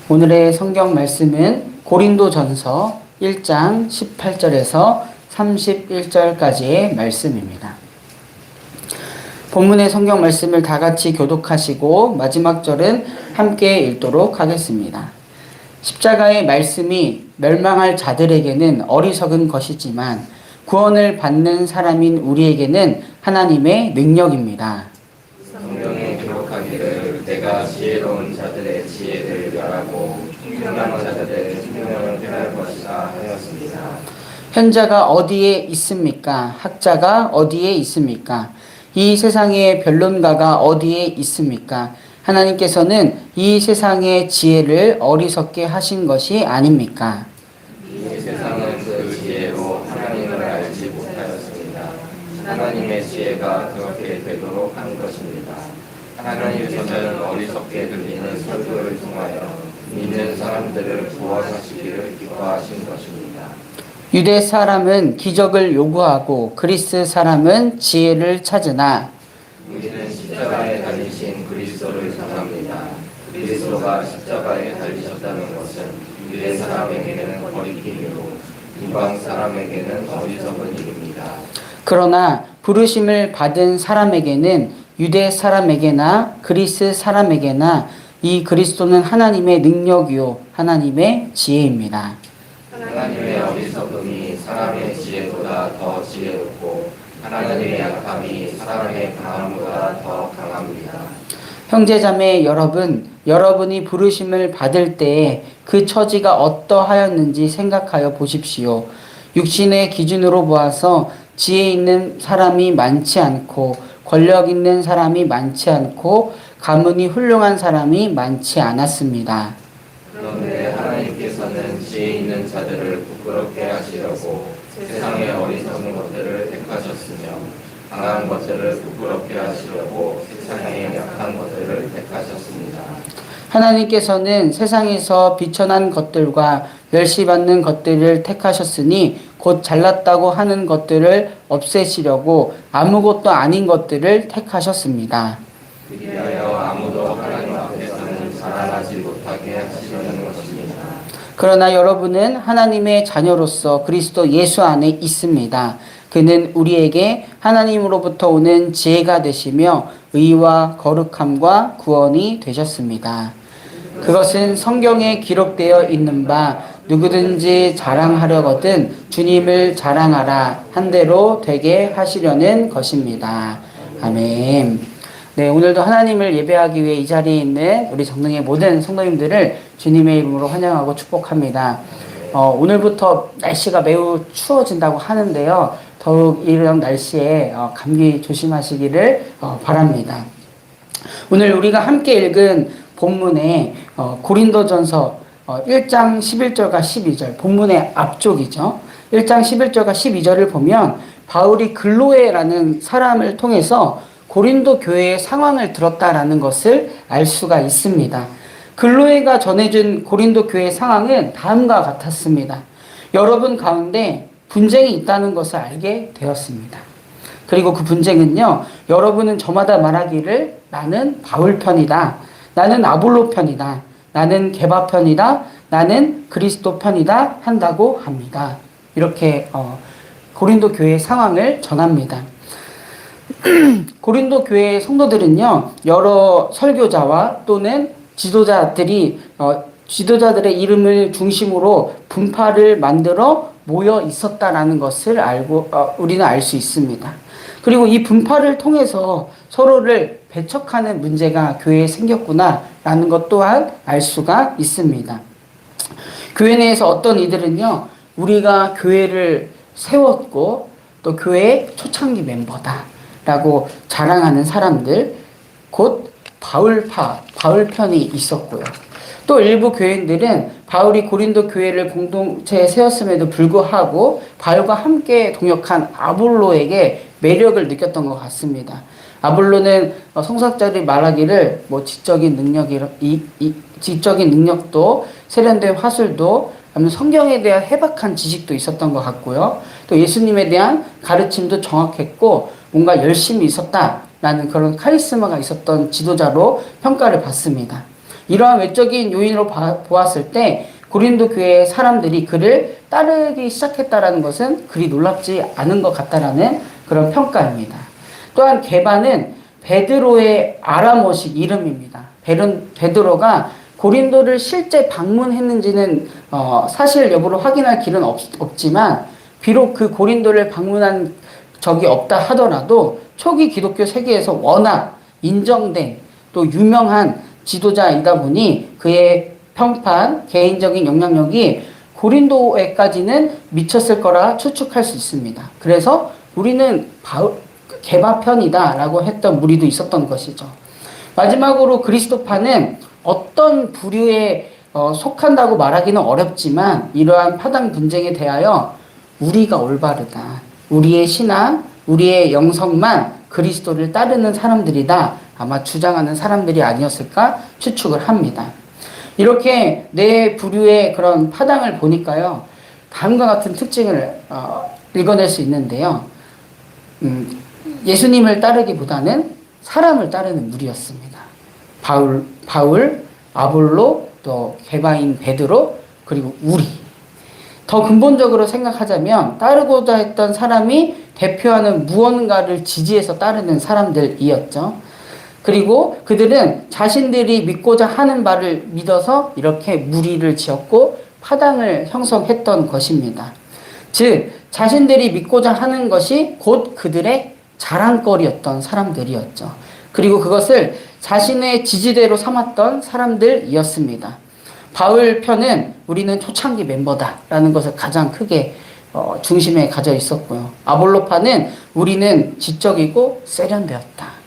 오늘의 성경 말씀은 고린도전서 1장 18절에서 31절까지의 말씀입니다. 본문의 성경 말씀을 다 같이 교독하시고 마지막 절은 함께 읽도록 하겠습니다. 십자가의 말씀이 멸망할 자들에게는 어리석은 것이지만 구원을 받는 사람인 우리에게는 하나님의 능력입니다. 성경에 기록하기를 내가 지혜로운 자들의 지혜를 멸하고 총명한 자들의 총명을 멸할 것이다 하였습니다. 현자가 어디에 있습니까? 학자가 어디에 있습니까? 이 세상의 변론가가 어디에 있습니까? 하나님께서는 이 세상의 지혜를 어리석게 하신 것이 아닙니까? 이 세상은 그 지혜로 하나님을 알지 못하였습니다. 하나님의 지혜가 그렇게 되도록 한 것입니다. 하나님께서는 어리석게 들리는 설교를 통하여 믿는 사람들을 구원하시기를 기뻐하신 것입니다. 유대 사람은 기적을 요구하고 그리스 사람은 지혜를 찾으나 우리는 십자가에 달리신 그리스도를 전합니다. 그리스도가 십자가에 달리셨다는 것은 유대 사람에게는 거리낌이로 이방 사람에게는 어리석은 일입니다. 그러나 부르심을 받은 사람에게는 유대 사람에게나 그리스 사람에게나 이 그리스도는 하나님의 능력이요 하나님의 지혜입니다. 하나님의 어리석음이 사람의 지혜보다 더 지혜롭고 하나님의 약함이 사람의 강함보다 더 강합니다. 형제자매 여러분, 여러분이 부르심을 받을 때에 그 처지가 어떠하였는지 생각하여 보십시오. 육신의 기준으로 보아서 지혜 있는 사람이 많지 않고 권력 있는 사람이 많지 않고 가문이 훌륭한 사람이 많지 않았습니다. 그런데 하나님께서는 지혜 있는 자들을 부끄럽게 하시려고 세상의 어리석은 것들을 택하셨으며 강한 것들을 부끄럽게 하시려고 세상의 약한 것들을 택하셨습니다. 하나님께서는 세상에서 비천한 것들과 멸시받는 것들을 택하셨으니 곧 잘났다고 하는 것들을 없애시려고 아무것도 아닌 것들을 택하셨습니다. 그리하여 아무도 하나님 앞에서는 자랑하지 못하게 하시려는 것입니다. 그러나 여러분은 하나님의 자녀로서 그리스도 예수 안에 있습니다. 그는 우리에게 하나님으로부터 오는 지혜가 되시며 의와 거룩함과 구원이 되셨습니다. 그것은 성경에 기록되어 있는 바 누구든지 자랑하려거든 주님을 자랑하라 한 대로 되게 하시려는 것입니다. 아멘. 네, 오늘도 하나님을 예배하기 위해 이 자리에 있는 우리 정릉의 모든 성도님들을 주님의 이름으로 환영하고 축복합니다. 오늘부터 날씨가 매우 추워진다고 하는데요. 더욱 이런 날씨에 감기 조심하시기를 바랍니다. 오늘 우리가 함께 읽은 본문에 고린도전서 1장 11절과 12절, 본문의 앞쪽이죠. 1장 11절과 12절을 보면 바울이 글로에라는 사람을 통해서 고린도 교회의 상황을 들었다라는 것을 알 수가 있습니다. 글로에가 전해준 고린도 교회의 상황은 다음과 같았습니다. 여러분 가운데 분쟁이 있다는 것을 알게 되었습니다. 그리고 그 분쟁은요, 여러분은 저마다 말하기를 나는 바울 편이다, 나는 아볼로 편이다, 나는 게바 편이다, 나는 그리스도 편이다 한다고 합니다. 이렇게 고린도 교회의 상황을 전합니다. 고린도 교회의 성도들은요, 여러 설교자와 또는 지도자들의 이름을 중심으로 분파를 만들어 모여 있었다라는 것을 우리는 알 수 있습니다. 그리고 이 분파를 통해서 서로를 배척하는 문제가 교회에 생겼구나라는 것 또한 알 수가 있습니다. 교회 내에서 어떤 이들은요, 우리가 교회를 세웠고 또 교회의 초창기 멤버다라고 자랑하는 사람들, 곧 바울편이 있었고요. 또 일부 교인들은 바울이 고린도 교회를 공동체에 세웠음에도 불구하고 바울과 함께 동역한 아볼로에게 매력을 느꼈던 것 같습니다. 아볼로는 성사자들이 말하기를 지적인 능력도 세련된 화술도 성경에 대한 해박한 지식도 있었던 것 같고요. 또 예수님에 대한 가르침도 정확했고 뭔가 열심히 있었다라는 그런 카리스마가 있었던 지도자로 평가를 받습니다. 이러한 외적인 요인으로 보았을 때 고린도 교회의 사람들이 그를 따르기 시작했다라는 것은 그리 놀랍지 않은 것 같다라는 그런 평가입니다. 또한 게바는 베드로의 아람어식 이름입니다. 베드로가 고린도를 실제 방문했는지는 사실 여부를 확인할 길은 없지만 비록 그 고린도를 방문한 적이 없다 하더라도 초기 기독교 세계에서 워낙 인정된 또 유명한 지도자이다 보니 그의 평판, 개인적인 영향력이 고린도에까지는 미쳤을 거라 추측할 수 있습니다. 그래서 우리는 게바편이다 라고 했던 무리도 있었던 것이죠. 마지막으로 그리스도파는 어떤 부류에 속한다고 말하기는 어렵지만 이러한 파당 분쟁에 대하여 우리가 올바르다, 우리의 신앙, 우리의 영성만 그리스도를 따르는 사람들이다 아마 주장하는 사람들이 아니었을까 추측을 합니다. 이렇게 네 부류의 그런 파당을 보니까요, 다음과 같은 특징을 읽어낼 수 있는데요. 예수님을 따르기보다는 사람을 따르는 무리였습니다. 바울, 아볼로, 또 게바인 베드로, 그리고 우리. 더 근본적으로 생각하자면 따르고자 했던 사람이 대표하는 무언가를 지지해서 따르는 사람들이었죠. 그리고 그들은 자신들이 믿고자 하는 바를 믿어서 이렇게 무리를 지었고 파당을 형성했던 것입니다. 즉 자신들이 믿고자 하는 것이 곧 그들의 자랑거리였던 사람들이었죠. 그리고 그것을 자신의 지지대로 삼았던 사람들이었습니다. 바울 편은 우리는 초창기 멤버다라는 것을 가장 크게 중심에 가져 있었고요. 아볼로파는 우리는 지적이고 세련되었다.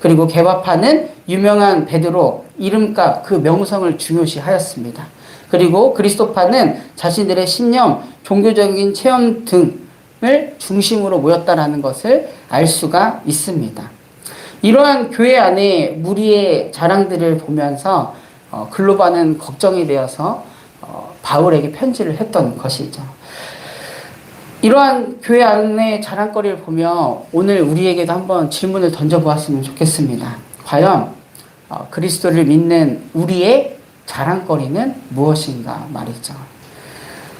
그리고 게바파는 유명한 베드로 이름값 그 명성을 중요시하였습니다. 그리고 그리스도파는 자신들의 신념, 종교적인 체험 등을 중심으로 모였다라는 것을 알 수가 있습니다. 이러한 교회 안에 무리의 자랑들을 보면서 글로바는 걱정이 되어서 바울에게 편지를 했던 것이죠. 이러한 교회 안의 자랑거리를 보며 오늘 우리에게도 한번 질문을 던져보았으면 좋겠습니다. 과연 그리스도를 믿는 우리의 자랑거리는 무엇인가 말이죠.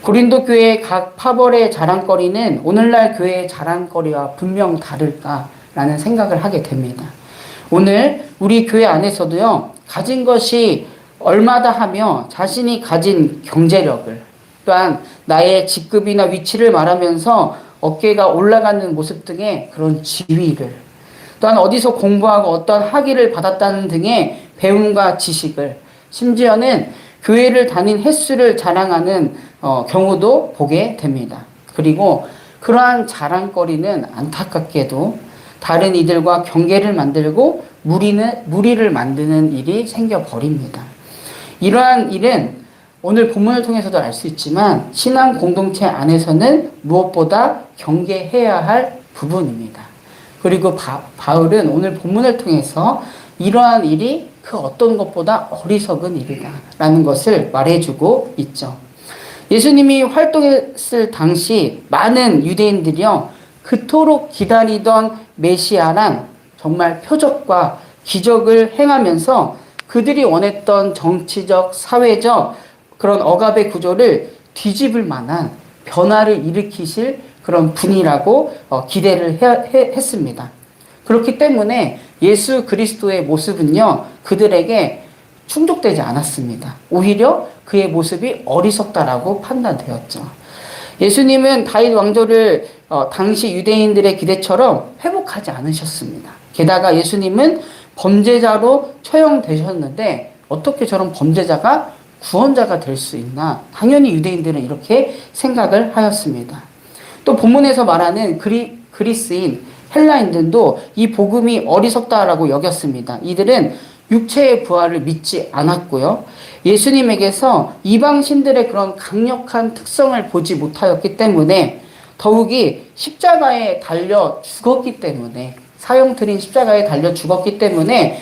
고린도 교회의 각 파벌의 자랑거리는 오늘날 교회의 자랑거리와 분명 다를까라는 생각을 하게 됩니다. 오늘 우리 교회 안에서도요, 가진 것이 얼마다 하며 자신이 가진 경제력을 또한 나의 직급이나 위치를 말하면서 어깨가 올라가는 모습 등의 그런 지위를 또한 어디서 공부하고 어떤 학위를 받았다는 등의 배움과 지식을 심지어는 교회를 다닌 횟수를 자랑하는 경우도 보게 됩니다. 그리고 그러한 자랑거리는 안타깝게도 다른 이들과 경계를 만들고 무리를 만드는 일이 생겨버립니다. 이러한 일은 오늘 본문을 통해서도 알 수 있지만 신앙 공동체 안에서는 무엇보다 경계해야 할 부분입니다. 그리고 바울은 오늘 본문을 통해서 이러한 일이 그 어떤 것보다 어리석은 일이다라는 것을 말해주고 있죠. 예수님이 활동했을 당시 많은 유대인들이요, 그토록 기다리던 메시아란 정말 표적과 기적을 행하면서 그들이 원했던 정치적, 사회적 그런 억압의 구조를 뒤집을 만한 변화를 일으키실 그런 분이라고 기대를 했습니다. 그렇기 때문에 예수 그리스도의 모습은요, 그들에게 충족되지 않았습니다. 오히려 그의 모습이 어리석다라고 판단되었죠. 예수님은 다윗 왕조를 당시 유대인들의 기대처럼 회복하지 않으셨습니다. 게다가 예수님은 범죄자로 처형되셨는데 어떻게 저런 범죄자가 구원자가 될 수 있나? 당연히 유대인들은 이렇게 생각을 하였습니다. 또 본문에서 말하는 그리스인, 헬라인들도 이 복음이 어리석다라고 여겼습니다. 이들은 육체의 부활을 믿지 않았고요. 예수님에게서 이방신들의 그런 강력한 특성을 보지 못하였기 때문에 더욱이 십자가에 달려 죽었기 때문에 사형틀인 십자가에 달려 죽었기 때문에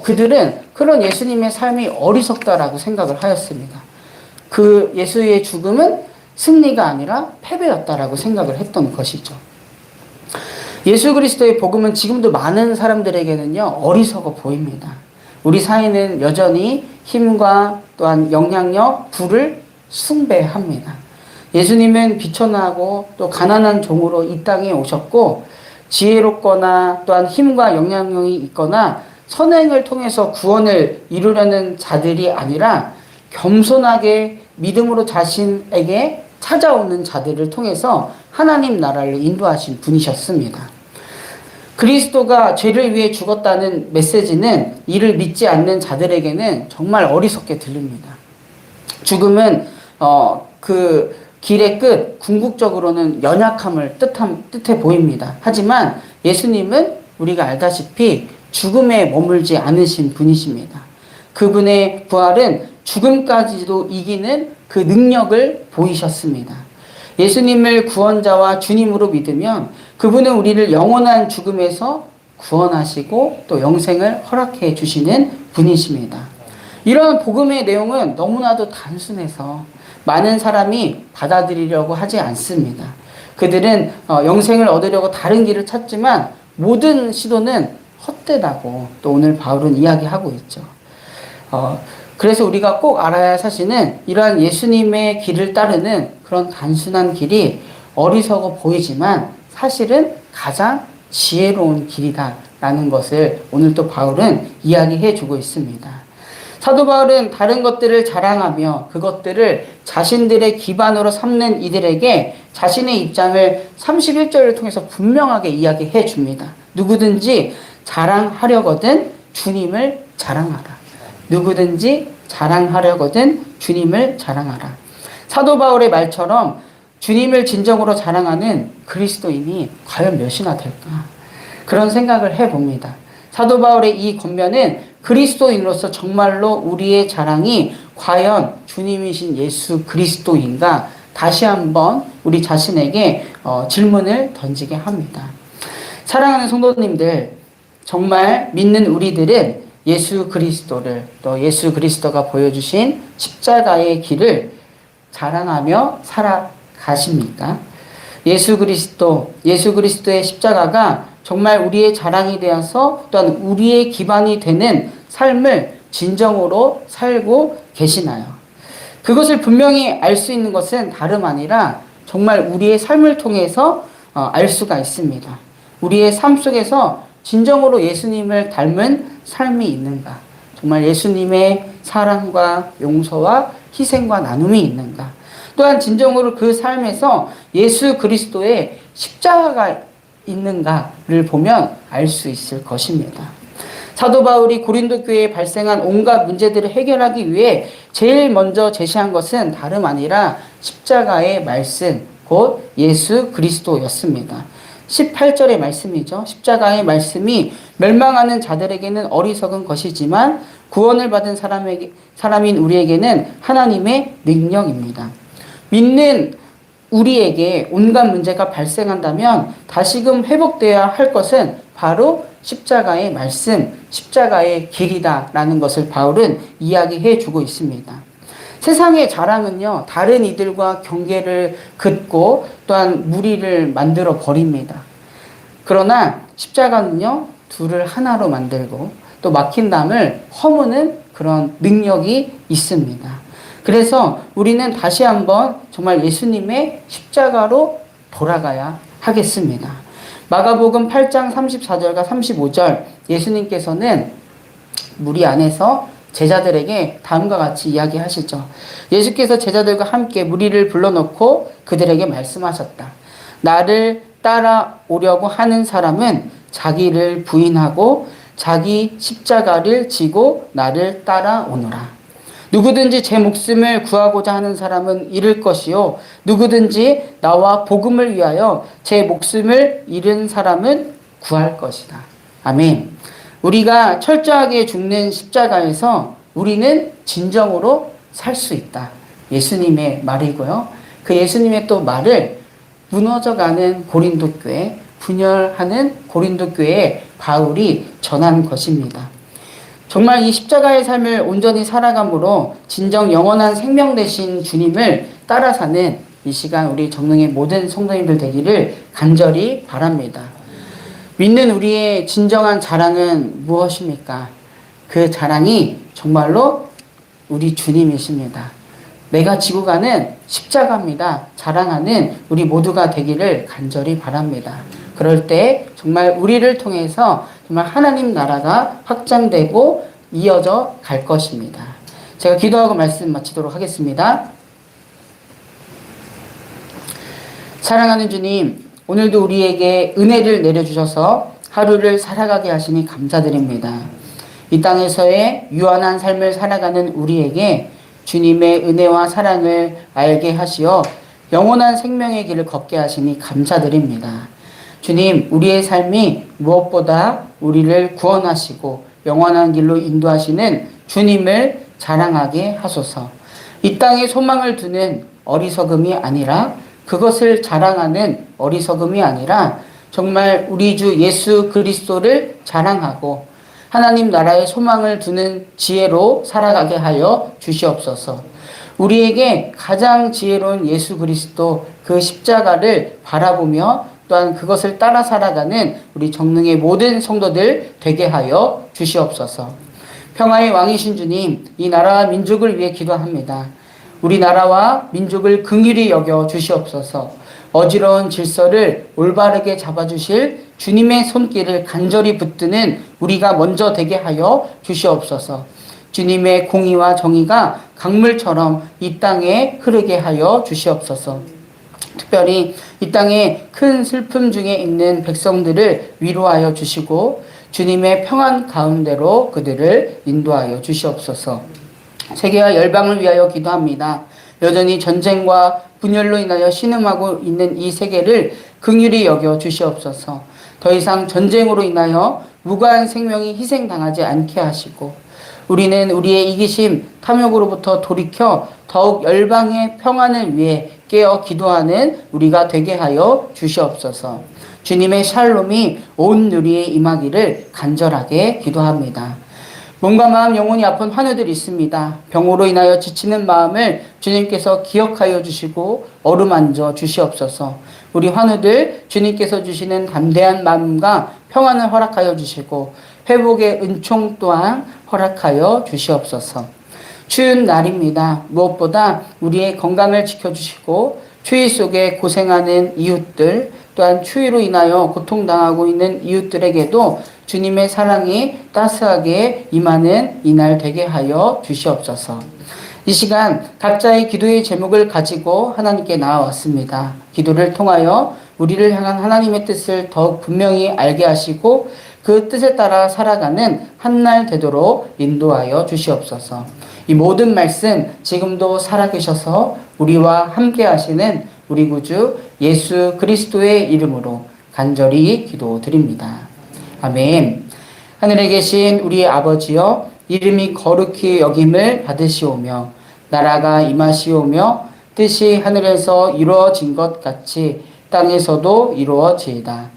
그들은 그런 예수님의 삶이 어리석다라고 생각을 하였습니다. 그 예수의 죽음은 승리가 아니라 패배였다라고 생각을 했던 것이죠. 예수 그리스도의 복음은 지금도 많은 사람들에게는요, 어리석어 보입니다. 우리 사회는 여전히 힘과 또한 영향력, 부를 숭배합니다. 예수님은 비천하고 또 가난한 종으로 이 땅에 오셨고 지혜롭거나 또한 힘과 영향력이 있거나 선행을 통해서 구원을 이루려는 자들이 아니라 겸손하게 믿음으로 자신에게 찾아오는 자들을 통해서 하나님 나라를 인도하신 분이셨습니다. 그리스도가 죄를 위해 죽었다는 메시지는 이를 믿지 않는 자들에게는 정말 어리석게 들립니다. 죽음은 그 길의 끝, 궁극적으로는 연약함을 뜻해 보입니다. 하지만 예수님은 우리가 알다시피 죽음에 머물지 않으신 분이십니다. 그분의 부활은 죽음까지도 이기는 그 능력을 보이셨습니다. 예수님을 구원자와 주님으로 믿으면 그분은 우리를 영원한 죽음에서 구원하시고 또 영생을 허락해 주시는 분이십니다. 이런 복음의 내용은 너무나도 단순해서 많은 사람이 받아들이려고 하지 않습니다. 그들은 영생을 얻으려고 다른 길을 찾지만 모든 시도는 헛되다고 또 오늘 바울은 이야기하고 있죠. 그래서 우리가 꼭 알아야 할 사실은 이러한 예수님의 길을 따르는 그런 단순한 길이 어리석어 보이지만 사실은 가장 지혜로운 길이다라는 것을 오늘 또 바울은 이야기해 주고 있습니다. 사도 바울은 다른 것들을 자랑하며 그것들을 자신들의 기반으로 삼는 이들에게 자신의 입장을 31절을 통해서 분명하게 이야기해 줍니다. 누구든지 자랑하려거든 주님을 자랑하라. 누구든지 자랑하려거든 주님을 자랑하라. 사도 바울의 말처럼 주님을 진정으로 자랑하는 그리스도인이 과연 몇이나 될까? 그런 생각을 해봅니다. 사도 바울의 이 권면은 그리스도인으로서 정말로 우리의 자랑이 과연 주님이신 예수 그리스도인가? 다시 한번 우리 자신에게 질문을 던지게 합니다. 사랑하는 성도님들, 정말 믿는 우리들은 예수 그리스도를 또 예수 그리스도가 보여주신 십자가의 길을 자랑하며 살아가십니까? 예수 그리스도의 십자가가 정말 우리의 자랑이 되어서 또한 우리의 기반이 되는 삶을 진정으로 살고 계시나요? 그것을 분명히 알 수 있는 것은 다름 아니라 정말 우리의 삶을 통해서 알 수가 있습니다. 우리의 삶 속에서 진정으로 예수님을 닮은 삶이 있는가? 정말 예수님의 사랑과 용서와 희생과 나눔이 있는가? 또한 진정으로 그 삶에서 예수 그리스도의 십자가가 있는가를 보면 알 수 있을 것입니다. 사도 바울이 고린도 교회에 발생한 온갖 문제들을 해결하기 위해 제일 먼저 제시한 것은 다름 아니라 십자가의 말씀, 곧 예수 그리스도였습니다. 18절의 말씀이죠. 십자가의 말씀이 멸망하는 자들에게는 어리석은 것이지만 구원을 받은 사람인 우리에게는 하나님의 능력입니다. 믿는 우리에게 온갖 문제가 발생한다면 다시금 회복되어야 할 것은 바로 십자가의 말씀, 십자가의 길이다라는 것을 바울은 이야기해 주고 있습니다. 세상의 자랑은요, 다른 이들과 경계를 긋고 또한 무리를 만들어 버립니다. 그러나 십자가는요, 둘을 하나로 만들고 또 막힌 담을 허무는 그런 능력이 있습니다. 그래서 우리는 다시 한번 정말 예수님의 십자가로 돌아가야 하겠습니다. 마가복음 8장 34절과 35절 예수님께서는 무리 안에서 제자들에게 다음과 같이 이야기하시죠. 예수께서 제자들과 함께 무리를 불러놓고 그들에게 말씀하셨다. 나를 따라오려고 하는 사람은 자기를 부인하고 자기 십자가를 지고 나를 따라오너라. 누구든지 제 목숨을 구하고자 하는 사람은 잃을 것이요 누구든지 나와 복음을 위하여 제 목숨을 잃은 사람은 구할 것이다. 아멘. 우리가 철저하게 죽는 십자가에서 우리는 진정으로 살 수 있다. 예수님의 말이고요. 그 예수님의 또 말을 무너져가는 고린도 교회, 분열하는 고린도 교회에 바울이 전한 것입니다. 정말 이 십자가의 삶을 온전히 살아감으로 진정 영원한 생명 되신 주님을 따라 사는 이 시간 우리 정릉의 모든 성도님들 되기를 간절히 바랍니다. 믿는 우리의 진정한 자랑은 무엇입니까? 그 자랑이 정말로 우리 주님이십니다. 내가 지고 가는 십자가입니다. 자랑하는 우리 모두가 되기를 간절히 바랍니다. 그럴 때 정말 우리를 통해서 정말 하나님 나라가 확장되고 이어져 갈 것입니다. 제가 기도하고 말씀 마치도록 하겠습니다. 사랑하는 주님, 오늘도 우리에게 은혜를 내려주셔서 하루를 살아가게 하시니 감사드립니다. 이 땅에서의 유한한 삶을 살아가는 우리에게 주님의 은혜와 사랑을 알게 하시어 영원한 생명의 길을 걷게 하시니 감사드립니다. 주님, 우리의 삶이 무엇보다 우리를 구원하시고 영원한 길로 인도하시는 주님을 자랑하게 하소서. 이 땅에 소망을 두는 어리석음이 아니라, 그것을 자랑하는 어리석음이 아니라 정말 우리 주 예수 그리스도를 자랑하고 하나님 나라의 소망을 두는 지혜로 살아가게 하여 주시옵소서. 우리에게 가장 지혜로운 예수 그리스도 그 십자가를 바라보며 또한 그것을 따라 살아가는 우리 정릉의 모든 성도들 되게 하여 주시옵소서. 평화의 왕이신 주님, 이 나라와 민족을 위해 기도합니다. 우리나라와 민족을 긍휼히 여겨 주시옵소서. 어지러운 질서를 올바르게 잡아주실 주님의 손길을 간절히 붙드는 우리가 먼저 되게 하여 주시옵소서. 주님의 공의와 정의가 강물처럼 이 땅에 흐르게 하여 주시옵소서. 특별히 이 땅에 큰 슬픔 중에 있는 백성들을 위로하여 주시고 주님의 평안 가운데로 그들을 인도하여 주시옵소서. 세계와 열방을 위하여 기도합니다. 여전히 전쟁과 분열로 인하여 신음하고 있는 이 세계를 긍휼히 여겨 주시옵소서. 더 이상 전쟁으로 인하여 무고한 생명이 희생당하지 않게 하시고 우리는 우리의 이기심, 탐욕으로부터 돌이켜 더욱 열방의 평안을 위해 깨어 기도하는 우리가 되게 하여 주시옵소서. 주님의 샬롬이 온 누리에 임하기를 간절하게 기도합니다. 몸과 마음 영혼이 아픈 환우들이 있습니다. 병으로 인하여 지치는 마음을 주님께서 기억하여 주시고 어루만져 주시옵소서. 우리 환우들 주님께서 주시는 담대한 마음과 평안을 허락하여 주시고 회복의 은총 또한 허락하여 주시옵소서. 추운 날입니다. 무엇보다 우리의 건강을 지켜주시고 추위 속에 고생하는 이웃들 또한 추위로 인하여 고통당하고 있는 이웃들에게도 주님의 사랑이 따스하게 임하는 이날 되게 하여 주시옵소서. 이 시간 각자의 기도의 제목을 가지고 하나님께 나아왔습니다. 기도를 통하여 우리를 향한 하나님의 뜻을 더욱 분명히 알게 하시고 그 뜻에 따라 살아가는 한날 되도록 인도하여 주시옵소서. 이 모든 말씀 지금도 살아계셔서 우리와 함께 하시는 우리 구주 예수 그리스도의 이름으로 간절히 기도드립니다. 아멘. 하늘에 계신 우리 아버지여, 이름이 거룩히 여김을 받으시오며 나라가 임하시오며 뜻이 하늘에서 이루어진 것 같이 땅에서도 이루어지이다.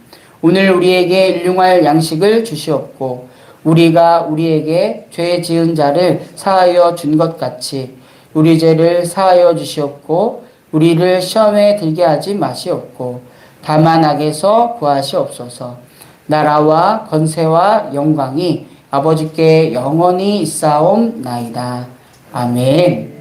오늘 우리에게 일용할 양식을 주시옵고 우리가 우리에게 죄 지은 자를 사하여 준 것 같이 우리 죄를 사하여 주시옵고 우리를 시험에 들게 하지 마시옵고 다만 악에서 구하시옵소서. 나라와 권세와 영광이 아버지께 영원히 있사옵나이다. 아멘.